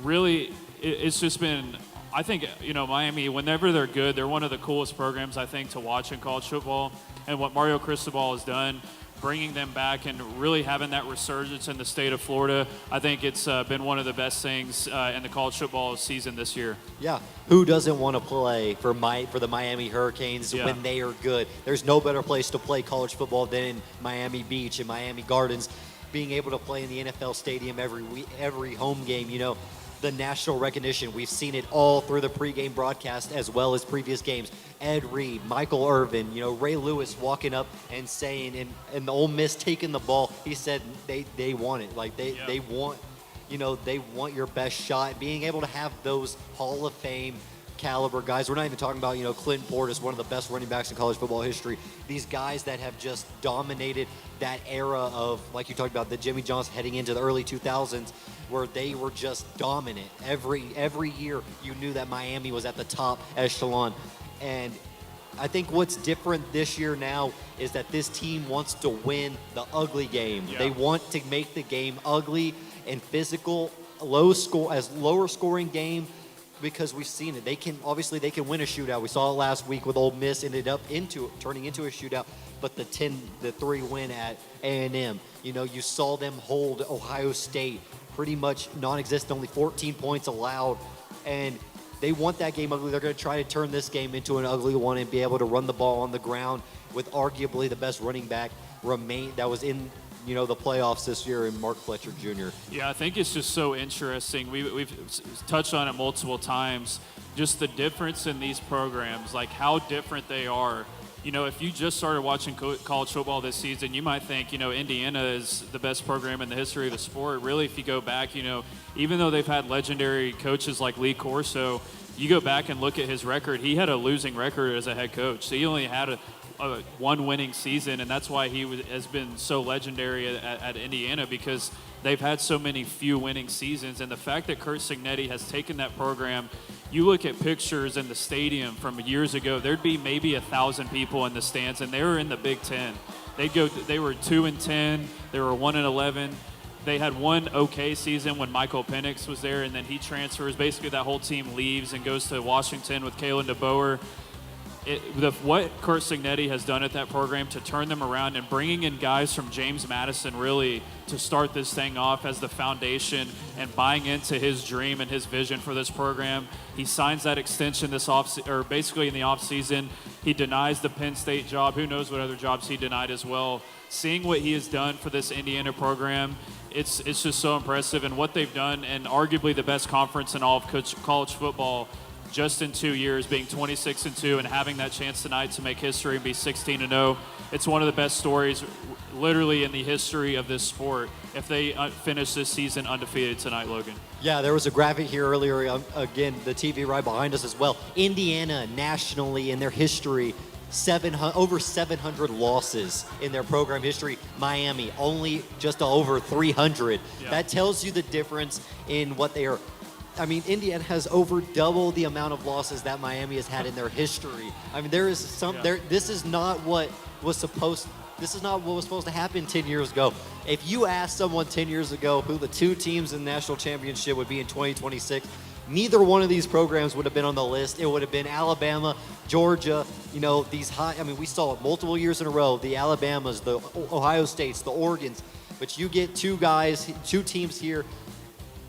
Really, it's just been, I think, Miami, whenever they're good, they're one of the coolest programs, I think, to watch in college football. And what Mario Cristobal has done, bringing them back and really having that resurgence in the state of Florida, I think it's been one of the best things in the college football season this year. Yeah, who doesn't want to play for the Miami Hurricanes when they are good? There's no better place to play college football than in Miami Beach and Miami Gardens. Being able to play in the NFL stadium every home game, the national recognition. We've seen it all through the pregame broadcast as well as previous games. Ed Reed, Michael Irvin, Ray Lewis walking up and saying, and the Ole Miss taking the ball, he said they want it. Like they want, they want your best shot. Being able to have those Hall of Fame caliber guys. We're not even talking about, Clinton Portis, one of the best running backs in college football history. These guys that have just dominated that era of, like you talked about, the Jimmy Johnson heading into the early 2000s, where they were just dominant. Every year you knew that Miami was at the top echelon. And I think what's different this year now is that this team wants to win the ugly game. Yeah. They want to make the game ugly and physical, lower scoring game, because we've seen it. They can win a shootout. We saw it last week with Ole Miss, ended up turning into a shootout. But the 3 win at A&M, you saw them hold Ohio State pretty much non-existent, only 14 points allowed, and they want that game ugly. They're going to try to turn this game into an ugly one and be able to run the ball on the ground with arguably the best running back that was in the playoffs this year in Mark Fletcher Jr. Yeah, I think it's just so interesting. We've touched on it multiple times, just the difference in these programs, like how different they are. If you just started watching college football this season, you might think, Indiana is the best program in the history of the sport. Really, if you go back, even though they've had legendary coaches like Lee Corso, you go back and look at his record, he had a losing record as a head coach. So he only had a one winning season, and that's why he has been so legendary at Indiana, because they've had so many few winning seasons. And the fact that Curt Cignetti has taken that program, you look at pictures in the stadium from years ago, there'd be maybe 1,000 people in the stands, and they were in the Big Ten. They were 2-10, they were 1-11. They had one okay season when Michael Penix was there, and then he transfers. Basically, that whole team leaves and goes to Washington with Kalen DeBoer. What Curt Cignetti has done at that program to turn them around and bringing in guys from James Madison really to start this thing off as the foundation and buying into his dream and his vision for this program. He signs that extension basically in the offseason. He denies the Penn State job. Who knows what other jobs he denied as well. Seeing what he has done for this Indiana program, it's just so impressive. And what they've done, and arguably the best conference in all of college football, just in 2 years, being 26-2 and having that chance tonight to make history and be 16-0. It's one of the best stories literally in the history of this sport if they finish this season undefeated tonight, Logan. Yeah, there was a graphic here earlier, again, the TV right behind us as well. Indiana nationally in their history, over 700 losses in their program history. Miami only just over 300. Yeah. That tells you the difference in what they are. I mean, Indiana has over double the amount of losses that Miami has had in their history. I mean, there is some there. This is not what was supposed. This is not what was supposed to happen 10 years ago. If you asked someone 10 years ago who the two teams in the national championship would be in 2026, neither one of these programs would have been on the list. It would have been Alabama, Georgia, you know, these high. I mean, we saw it multiple years in a row, the Alabamas, the Ohio States, the Oregons. But you get two teams here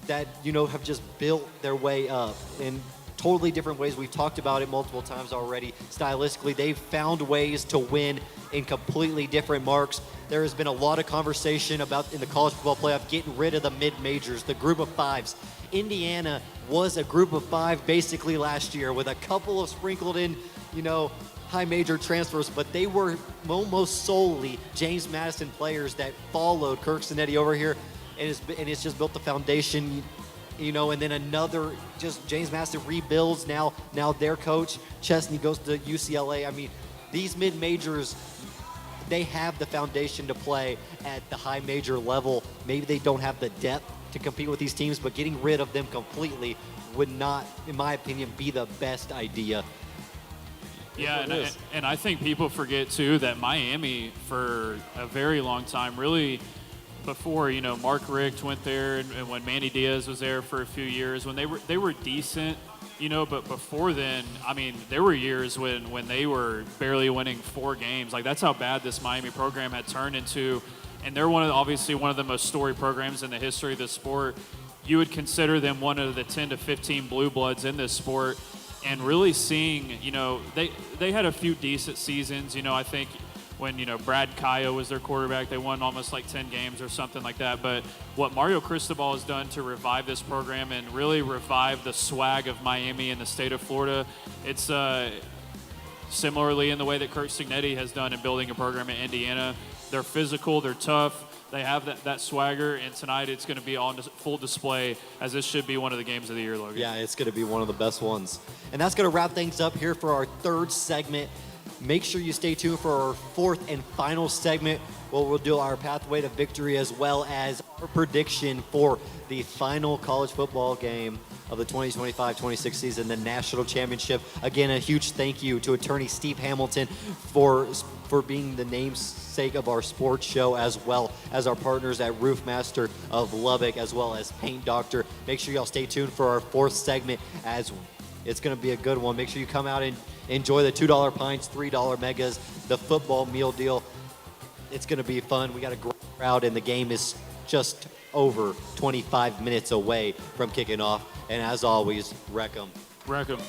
that, you know, have just built their way up in totally different ways. We've talked about it multiple times already. Stylistically, they've found ways to win in completely different marks. There has been a lot of conversation about in the college football playoff getting rid of the mid-majors, the group of fives. Indiana was a group of five basically last year with a couple of sprinkled in, you know, high major transfers, but they were almost solely James Madison players that followed Kirk Cinetti over here, and it's just built the foundation, you know, and then another, just James Madison rebuilds now their coach, Chesney, goes to UCLA. I mean, these mid-majors, they have the foundation to play at the high major level. Maybe they don't have the depth to compete with these teams, but getting rid of them completely would not, in my opinion, be the best idea. Yeah, and I think people forget too that Miami for a very long time, really before, you know, Mark Richt went there and when Manny Diaz was there for a few years, when they were decent, you know, but before then, I mean, there were years when they were barely winning 4 games. Like, that's how bad this Miami program had turned into. And they're obviously one of the most storied programs in the history of the sport. You would consider them one of the 10 to 15 blue bloods in this sport. And really seeing, you know, they had a few decent seasons. You know, I think when, you know, Brad Caio was their quarterback, they won almost like 10 games or something like that. But what Mario Cristobal has done to revive this program and really revive the swag of Miami and the state of Florida, it's similarly in the way that Kirk Cinetti has done in building a program in Indiana. They're physical, they're tough, they have that swagger, and tonight it's going to be on full display, as this should be one of the games of the year, Logan. Yeah, it's going to be one of the best ones. And that's going to wrap things up here for our third segment. Make sure you stay tuned for our fourth and final segment, where we'll do our pathway to victory as well as our prediction for the final college football game of the 2025-26 season, the national championship. Again, a huge thank you to attorney Steve Hamilton for being the namesake of our sports show, as well as our partners at Roofmaster of Lubbock, as well as Paint Doctor. Make sure y'all stay tuned for our fourth segment, as it's going to be a good one. Make sure you come out and enjoy the $2 pints, $3 megas, the football meal deal. It's going to be fun. We got a great crowd, and the game is just over 25 minutes away from kicking off. And as always, wreck 'em. Wreck 'em.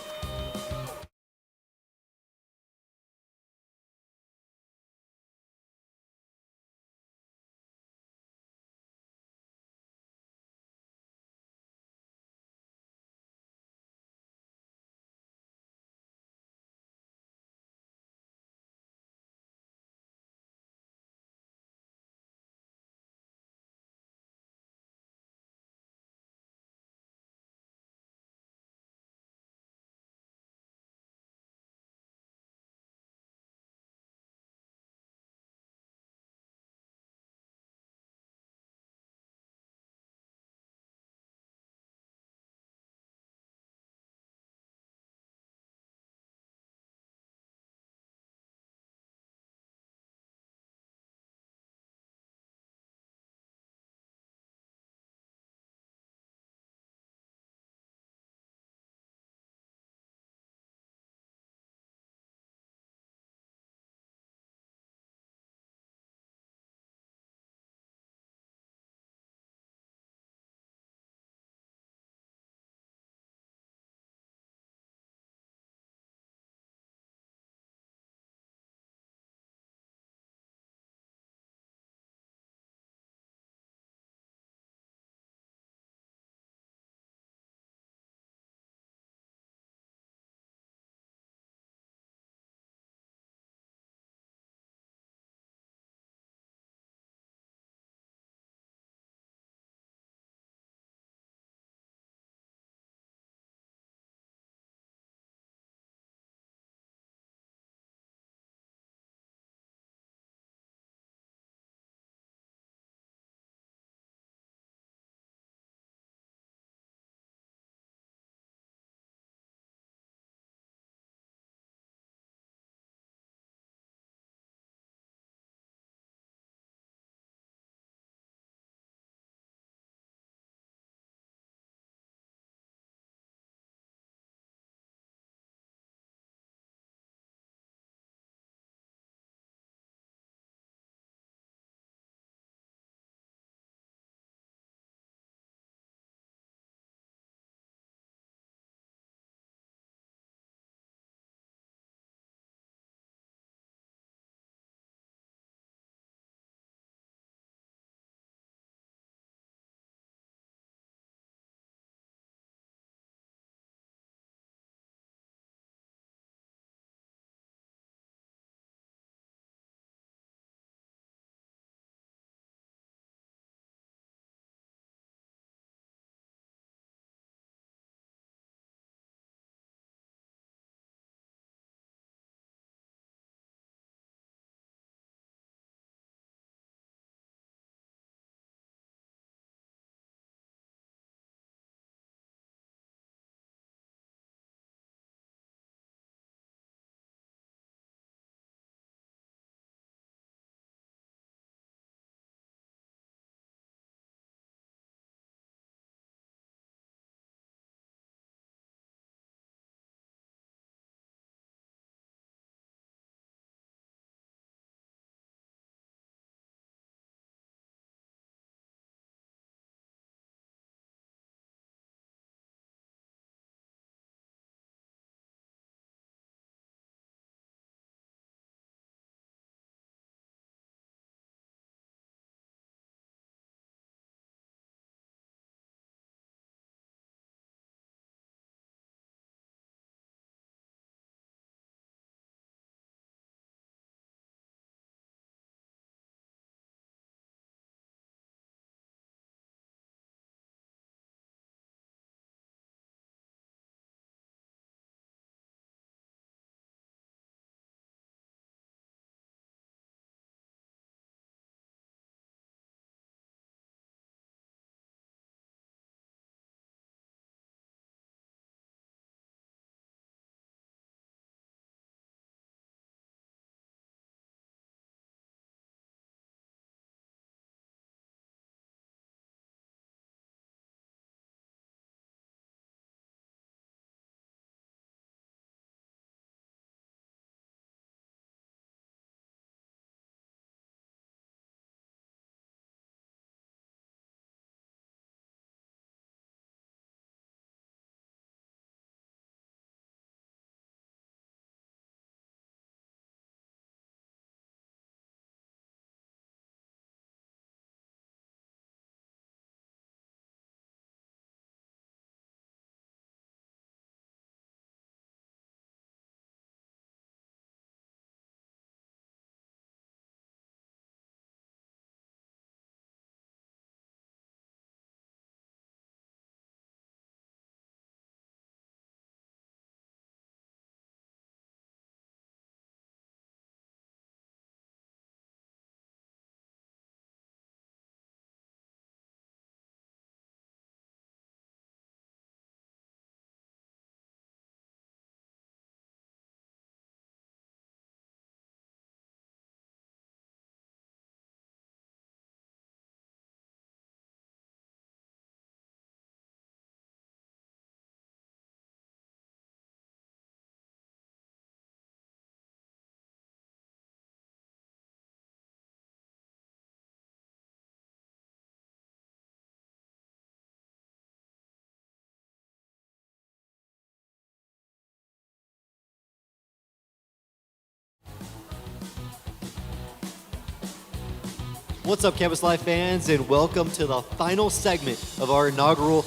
What's up, Campus Live fans, and welcome to the final segment of our inaugural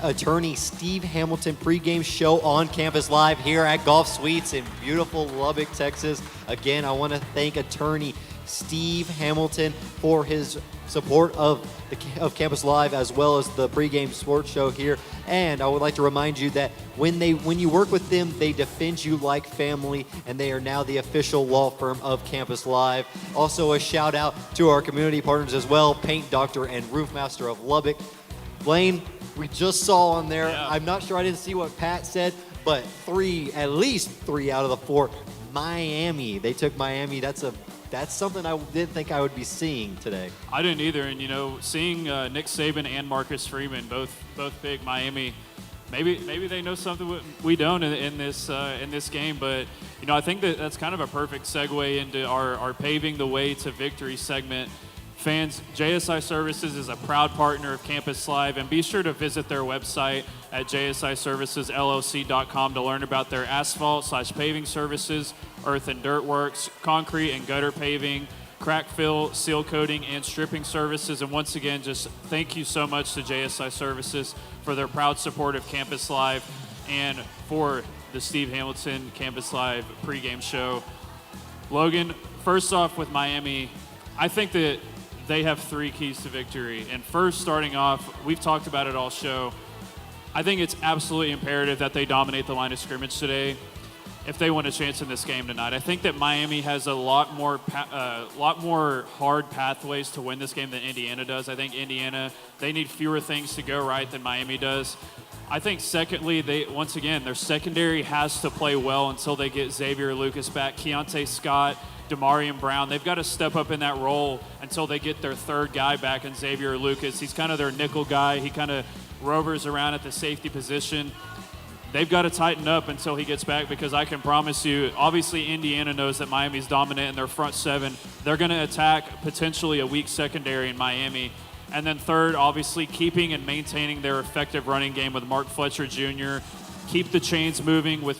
Attorney Steve Hamilton pregame show on Campus Live here at GolfSuites in beautiful Lubbock, Texas. Again, I want to thank Attorney Steve Hamilton for his support of Campus Live as well as the pregame sports show here. And I would like to remind you that when you work with them, they defend you like family, and they are now the official law firm of Campus Live. Also, a shout out to our community partners as well, Paint Doctor and Roof Master of Lubbock. Lane, we just saw on there, Yeah. I'm not sure, I didn't see what Pat said, but at least three out of the four, Miami. They took Miami. That's something I didn't think I would be seeing today. I didn't either, and seeing Nick Saban and Marcus Freeman both pick Miami, maybe they know something we don't in this game. But I think that's kind of a perfect segue into our paving the way to victory segment. Fans, JSI Services is a proud partner of Campus Live, and be sure to visit their website at jsiservicesllc.com to learn about their asphalt/paving services, earth and dirt works, concrete and gutter paving, crack fill, seal coating, and stripping services. And once again, just thank you so much to JSI Services for their proud support of Campus Live and for the Steve Hamilton Campus Live pregame show. Logan, first off with Miami, I think that they have three keys to victory. And first, starting off, we've talked about it all show. I think it's absolutely imperative that they dominate the line of scrimmage today if they want a chance in this game tonight. I think that Miami has a lot more hard pathways to win this game than Indiana does. I think Indiana, they need fewer things to go right than Miami does. I think secondly, their secondary has to play well until they get Xavier Lucas back. Keontae Scott, Damarian Brown, they've got to step up in that role until they get their third guy back in Xavier Lucas. He's kind of their nickel guy. He kind of rovers around at the safety position. They've got to tighten up until he gets back, because I can promise you, obviously Indiana knows that Miami's dominant in their front seven. They're going to attack potentially a weak secondary in Miami. And then third, obviously keeping and maintaining their effective running game with Mark Fletcher Jr. Keep the chains moving with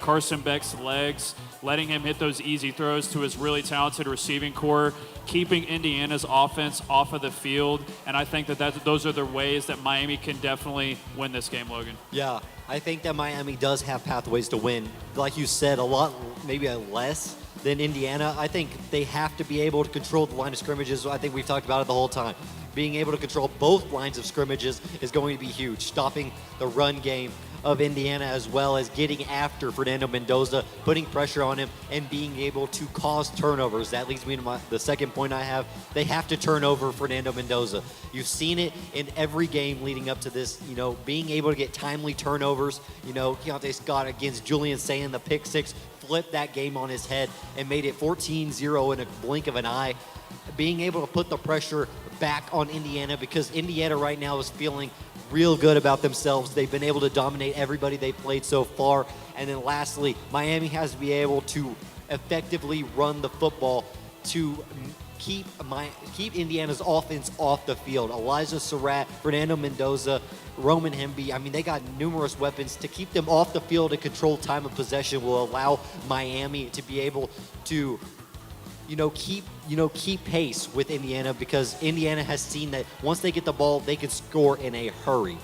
Carson Beck's legs, letting him hit those easy throws to his really talented receiving core, keeping Indiana's offense off of the field. And I think that those are the ways that Miami can definitely win this game, Logan. Yeah, I think that Miami does have pathways to win. Like you said, maybe less than Indiana. I think they have to be able to control the line of scrimmages. I think we've talked about it the whole time. Being able to control both lines of scrimmages is going to be huge. Stopping the run game of Indiana, as well as getting after Fernando Mendoza, putting pressure on him, and being able to cause turnovers. That leads me to the second point I have. They have to turn over Fernando Mendoza. You've seen it in every game leading up to this, being able to get timely turnovers. Keontae Scott against Julian Sand, the pick six, flipped that game on his head and made it 14-0 in a blink of an eye. Being able to put the pressure back on Indiana, because Indiana right now is feeling real good about themselves. They've been able to dominate everybody they've played so far. And then lastly, Miami has to be able to effectively run the football to keep Indiana's offense off the field. Elijah Surratt, Fernando Mendoza, Roman Hemby, they got numerous weapons. To keep them off the field and control time of possession will allow Miami to be able to keep pace with Indiana, because Indiana has seen that once they get the ball, they can score in a hurry.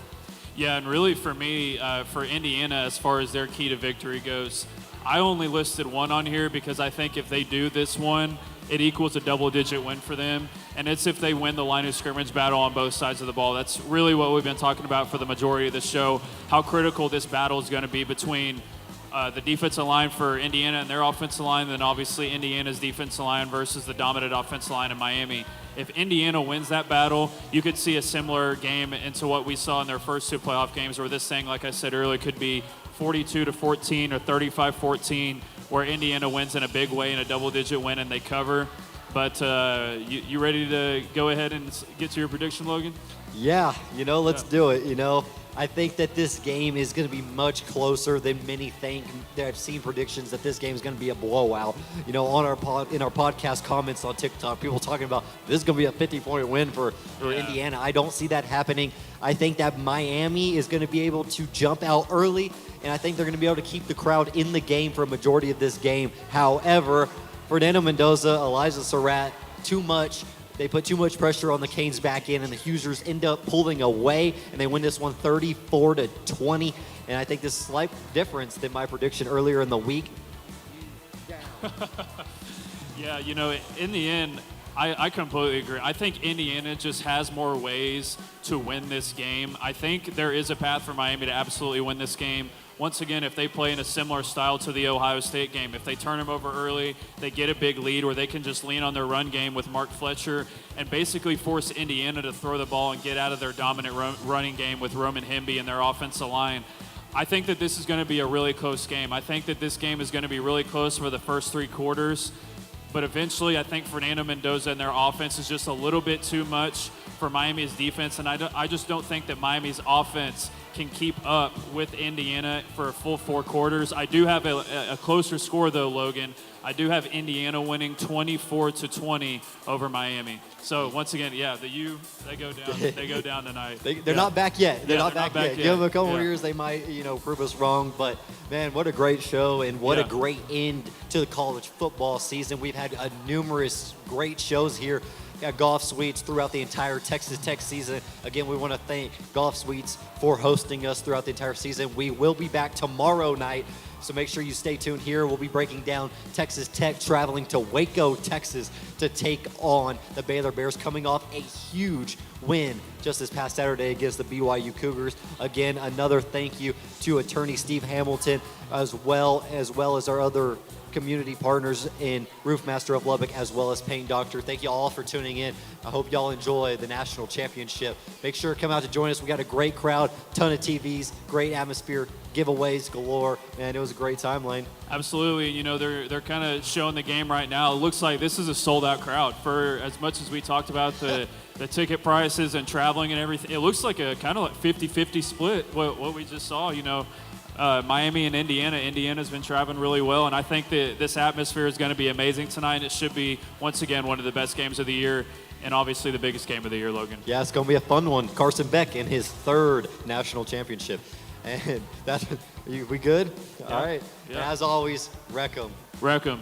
Yeah, and really for me, for Indiana, as far as their key to victory goes, I only listed one on here because I think if they do this one, it equals a double-digit win for them, and it's if they win the line of scrimmage battle on both sides of the ball. That's really what we've been talking about for the majority of the show, how critical this battle is going to be between the defensive line for Indiana and their offensive line, then obviously Indiana's defensive line versus the dominant offensive line in Miami. If Indiana wins that battle, you could see a similar game into what we saw in their first two playoff games, where this thing, like I said earlier, could be 42-14 or 35-14, where Indiana wins in a big way in a double-digit win and they cover. But you ready to go ahead and get to your prediction, Logan? Yeah, let's do it. I think that this game is going to be much closer than many think. I've seen predictions that this game is going to be a blowout. In our podcast comments on TikTok, people talking about this is going to be a 50-point win for Indiana. I don't see that happening. I think that Miami is going to be able to jump out early, and I think they're going to be able to keep the crowd in the game for a majority of this game. However, Fernando Mendoza, Elijah Surratt, too much they put too much pressure on the Canes back end, and the Hoosiers end up pulling away, and they win this one 34-20. And I think this is a slight difference than my prediction earlier in the week. Yeah, you know, in the end, I completely agree. I think Indiana just has more ways to win this game. I think there is a path for Miami to absolutely win this game. Once again, if they play in a similar style to the Ohio State game, if they turn them over early, they get a big lead where they can just lean on their run game with Mark Fletcher and basically force Indiana to throw the ball and get out of their dominant running game with Roman Hemby and their offensive line. I think that this is going to be a really close game. I think that this game is going to be really close for the first 3 quarters. But eventually, I think Fernando Mendoza and their offense is just a little bit too much for Miami's defense. And I just don't think that Miami's offense can keep up with Indiana for a full 4 quarters. I do have a closer score, though, Logan. I do have Indiana winning 24-20 over Miami. So once again, yeah, they go down. They go down tonight. They're not back yet. They're not back yet. Give them a couple more Yeah. years, they might, prove us wrong. But man, what a great show, and what a Yeah. great end to the college football season. We've had numerous great shows here at GolfSuites throughout the entire Texas Tech season. Again, we want to thank GolfSuites for hosting us throughout the entire season. We will be back tomorrow night, so make sure you stay tuned here. We'll be breaking down Texas Tech traveling to Waco, Texas to take on the Baylor Bears, coming off a huge win just this past Saturday against the BYU Cougars. Again, another thank you to attorney Steve Hamilton, as well as our other community partners in Roofmaster of Lubbock, as well as Paint Doctor. Thank you all for tuning in. I hope y'all enjoy the national championship. Make sure to come out to join us. We got a great crowd, ton of TVs, great atmosphere, giveaways galore, and it was a great time, Lane. Absolutely. You know, they're kind of showing the game right now. It looks like this is a sold-out crowd. For as much as we talked about the ticket prices and traveling and everything, it looks like a kind of like 50-50 split, what we just saw, Miami and Indiana. Indiana's been traveling really well, and I think that this atmosphere is going to be amazing tonight. It should be, once again, one of the best games of the year, and obviously the biggest game of the year, Logan. Yeah, it's going to be a fun one. Carson Beck in his 3rd national championship. And we good? Yeah. All right. Yeah. And as always, wreck 'em. Wreck 'em.